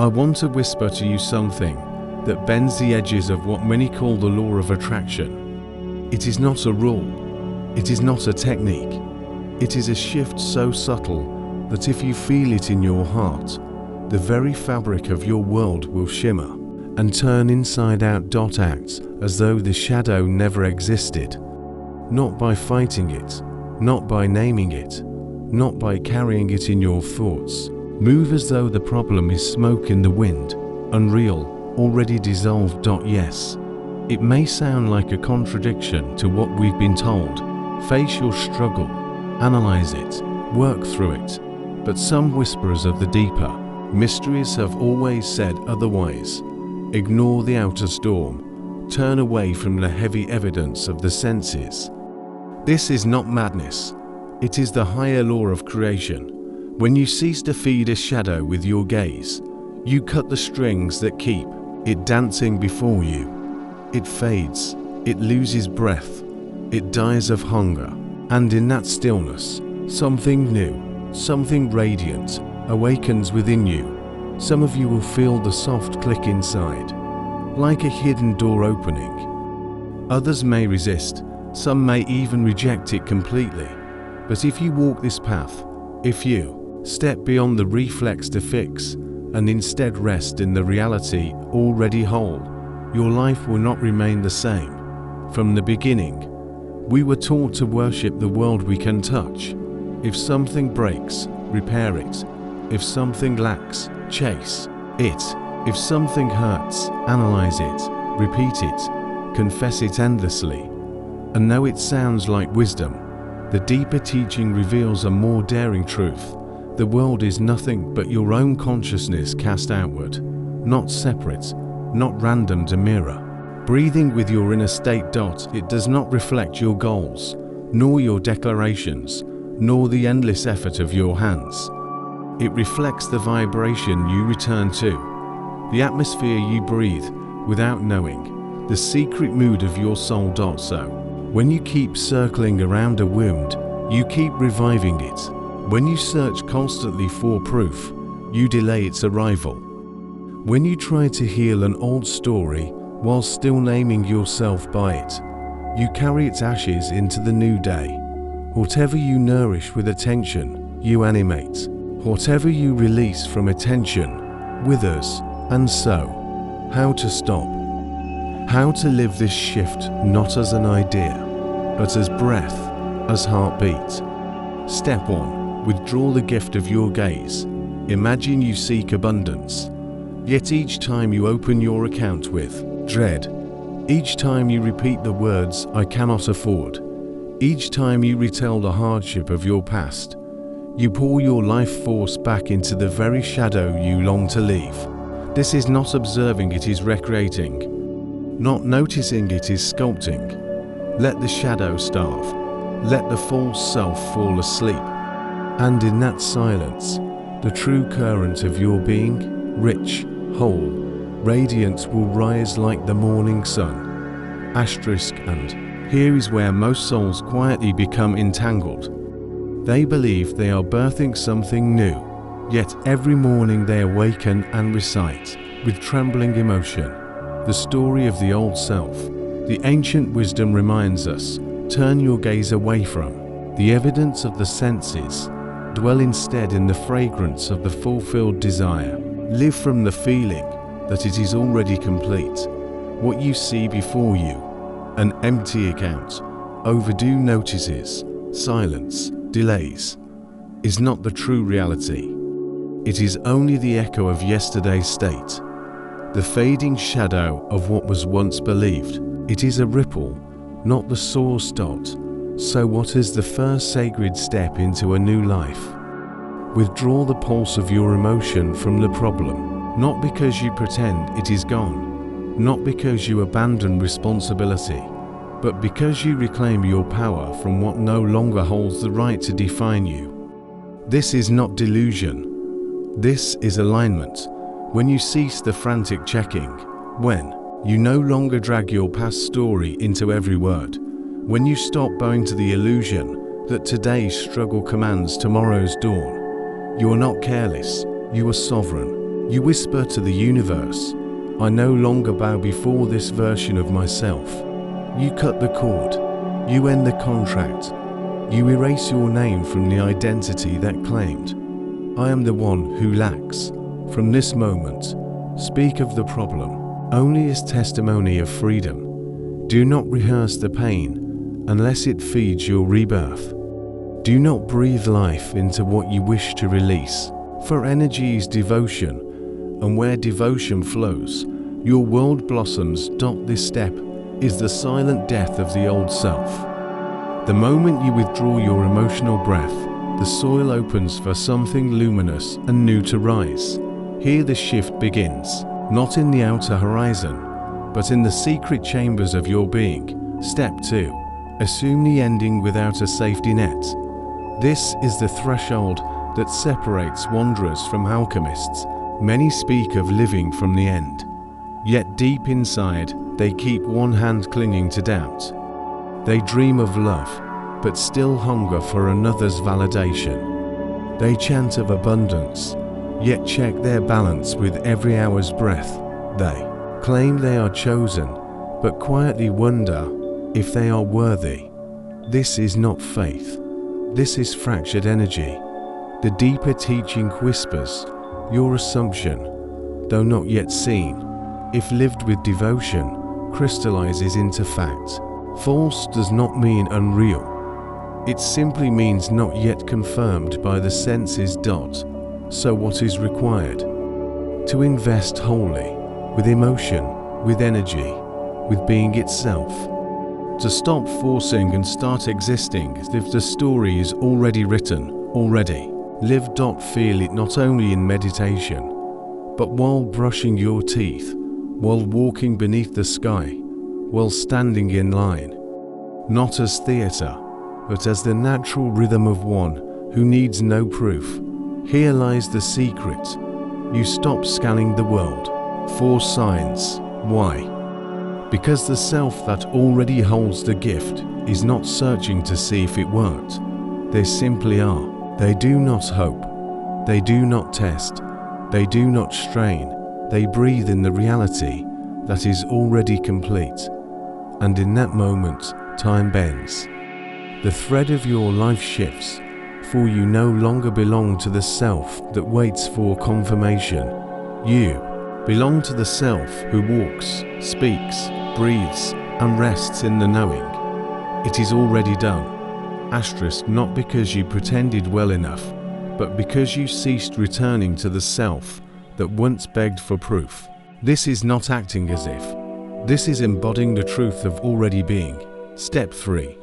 I want to whisper to you something that bends the edges of what many call the law of attraction. It is not a rule. It is not a technique. It is a shift so subtle that if you feel it in your heart, the very fabric of your world will shimmer and turn inside out. Act as though the shadow never existed. Not by fighting it, not by naming it, not by carrying it in your thoughts. Move as though the problem is smoke in the wind, unreal, already dissolved. Yes, it may sound like a contradiction to what we've been told. Face your struggle, analyze it, work through it. But some whisperers of the deeper mysteries have always said otherwise. Ignore the outer storm. Turn away from the heavy evidence of the senses. This is not madness. It is the higher law of creation. When you cease to feed a shadow with your gaze, you cut the strings that keep it dancing before you. It fades, it loses breath, it dies of hunger, and in that stillness, something new, something radiant, awakens within you. Some of you will feel the soft click inside, like a hidden door opening. Others may resist, some may even reject it completely. But if you walk this path, if you step beyond the reflex to fix and instead rest in the reality already whole, your life will not remain the same. From the beginning, we were taught to worship the world we can touch. If something breaks, repair it. If something lacks, chase it. If something hurts, analyze it, repeat it, confess it endlessly. And though it sounds like wisdom, the deeper teaching reveals a more daring truth. The world is nothing but your own consciousness cast outward, not separate, not random to mirror. Breathing with your inner state. It does not reflect your goals, nor your declarations, nor the endless effort of your hands. It reflects the vibration you return to, the atmosphere you breathe without knowing, the secret mood of your soul. So, when you keep circling around a wound, you keep reviving it. When you search constantly for proof, you delay its arrival. When you try to heal an old story while still naming yourself by it, you carry its ashes into the new day. Whatever you nourish with attention, you animate. Whatever you release from attention, withers. And so, how to stop? How to live this shift not as an idea, but as breath, as heartbeat. Step 1. Withdraw the gift of your gaze. Imagine you seek abundance. Yet each time you open your account with dread, each time you repeat the words, "I cannot afford," each time you retell the hardship of your past, you pour your life force back into the very shadow you long to leave. This is not observing, it is recreating. Not noticing, it is sculpting. Let the shadow starve. Let the false self fall asleep. And in that silence, the true current of your being, rich, whole, radiant, will rise like the morning sun. And here is where most souls quietly become entangled. They believe they are birthing something new, yet every morning they awaken and recite, with trembling emotion, the story of the old self. The ancient wisdom reminds us, turn your gaze away from the evidence of the senses. Dwell instead in the fragrance of the fulfilled desire. Live from the feeling that it is already complete. What you see before you, an empty account, overdue notices, silence, delays, is not the true reality. It is only the echo of yesterday's state, the fading shadow of what was once believed. It is a ripple, not the source. So what is the first sacred step into a new life? Withdraw the pulse of your emotion from the problem, not because you pretend it is gone, not because you abandon responsibility, but because you reclaim your power from what no longer holds the right to define you. This is not delusion. This is alignment. When you cease the frantic checking, when you no longer drag your past story into every word, when you stop bowing to the illusion that today's struggle commands tomorrow's dawn, you are not careless, you are sovereign. You whisper to the universe, I no longer bow before this version of myself. You cut the cord. You end the contract. You erase your name from the identity that claimed, I am the one who lacks. From this moment, speak of the problem only as testimony of freedom. Do not rehearse the pain unless it feeds your rebirth. Do not breathe life into what you wish to release, for energy is devotion, and where devotion flows, your world blossoms. This step is the silent death of the old self. The moment you withdraw your emotional breath, the soil opens for something luminous and new to rise. Here the shift begins, not in the outer horizon, but in the secret chambers of your being. Step 2. Assume the ending without a safety net. This is the threshold that separates wanderers from alchemists. Many speak of living from the end, yet deep inside they keep one hand clinging to doubt. They dream of love, but still hunger for another's validation. They chant of abundance, yet check their balance with every hour's breath. They claim they are chosen, but quietly wonder if they are worthy. This is not faith. This is fractured energy. The deeper teaching whispers, your assumption, though not yet seen, if lived with devotion, crystallizes into fact. False does not mean unreal. It simply means not yet confirmed by the senses. So what is required? To invest wholly, with emotion, with energy, with being itself. To stop forcing and start existing as if the story is already written, already. Live. Feel it not only in meditation, but while brushing your teeth, while walking beneath the sky, while standing in line. Not as theatre, but as the natural rhythm of one who needs no proof. Here lies the secret. You stop scanning the world for signs. Why? Because the self that already holds the gift is not searching to see if it worked. They simply are. They do not hope. They do not test. They do not strain. They breathe in the reality that is already complete. And in that moment, time bends. The thread of your life shifts, for you no longer belong to the self that waits for confirmation. You belong to the self who walks, speaks, breathes, and rests in the knowing. It is already done. Asterisk, not because you pretended well enough, but because you ceased returning to the self that once begged for proof. This is not acting as if. This is embodying the truth of already being. Step 3.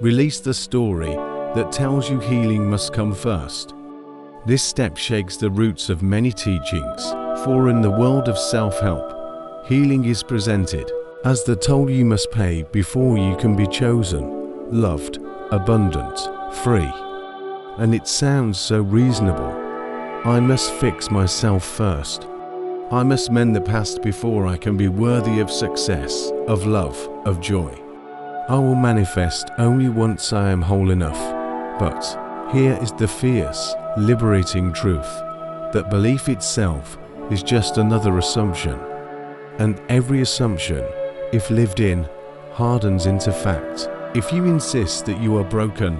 Release the story that tells you healing must come first. This step shakes the roots of many teachings, for in the world of self-help, healing is presented as the toll you must pay before you can be chosen, loved, abundant, free. And it sounds so reasonable. I must fix myself first. I must mend the past before I can be worthy of success, of love, of joy. I will manifest only once I am whole enough. But here is the fierce, liberating truth, that belief itself is just another assumption. And every assumption, if lived in, hardens into fact. If you insist that you are broken,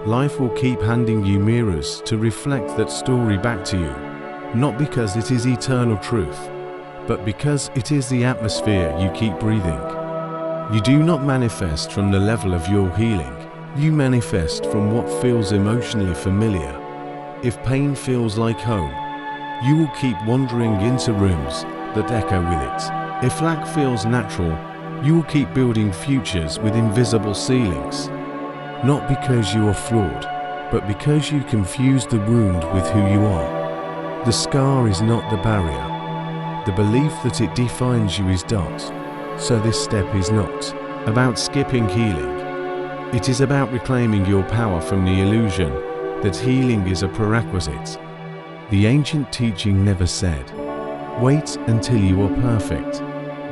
life will keep handing you mirrors to reflect that story back to you, not because it is eternal truth, but because it is the atmosphere you keep breathing. You do not manifest from the level of your healing. You manifest from what feels emotionally familiar. If pain feels like home, you will keep wandering into rooms that echo with it. If lack feels natural, you will keep building futures with invisible ceilings. Not because you are flawed, but because you confuse the wound with who you are. The scar is not the barrier. The belief that it defines you is. So this step is not about skipping healing. It is about reclaiming your power from the illusion that healing is a prerequisite. The ancient teaching never said, wait until you are perfect,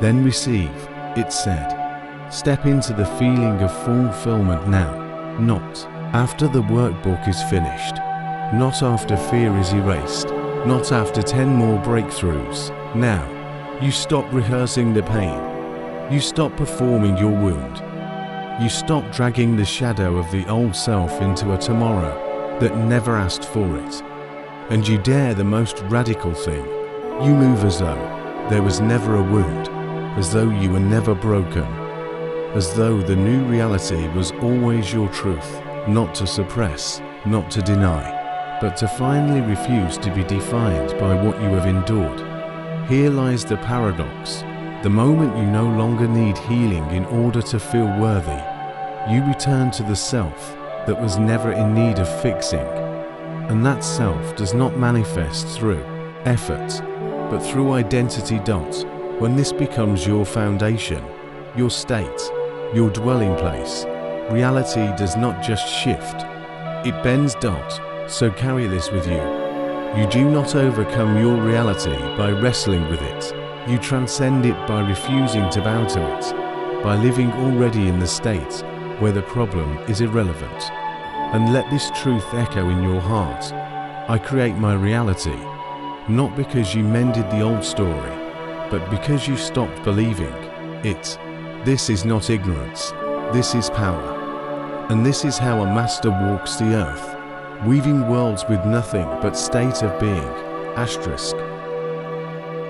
then receive. It said, step into the feeling of fulfillment now, not after the workbook is finished, not after fear is erased, not after 10 more breakthroughs. Now, you stop rehearsing the pain. You stop performing your wound. You stop dragging the shadow of the old self into a tomorrow that never asked for it. And you dare the most radical thing. You move as though there was never a wound, as though you were never broken, as though the new reality was always your truth, not to suppress, not to deny, but to finally refuse to be defined by what you have endured. Here lies the paradox. The moment you no longer need healing in order to feel worthy, you return to the self that was never in need of fixing. And that self does not manifest through effort, but through identity. When this becomes your foundation, your state, your dwelling place, reality does not just shift, it bends. So carry this with you. You do not overcome your reality by wrestling with it. You transcend it by refusing to bow to it, by living already in the state where the problem is irrelevant. And let this truth echo in your heart. I create my reality, not because you mended the old story, but because you stopped believing it. This is not ignorance, this is power. And this is how a master walks the earth, weaving worlds with nothing but state of being. Asterisk.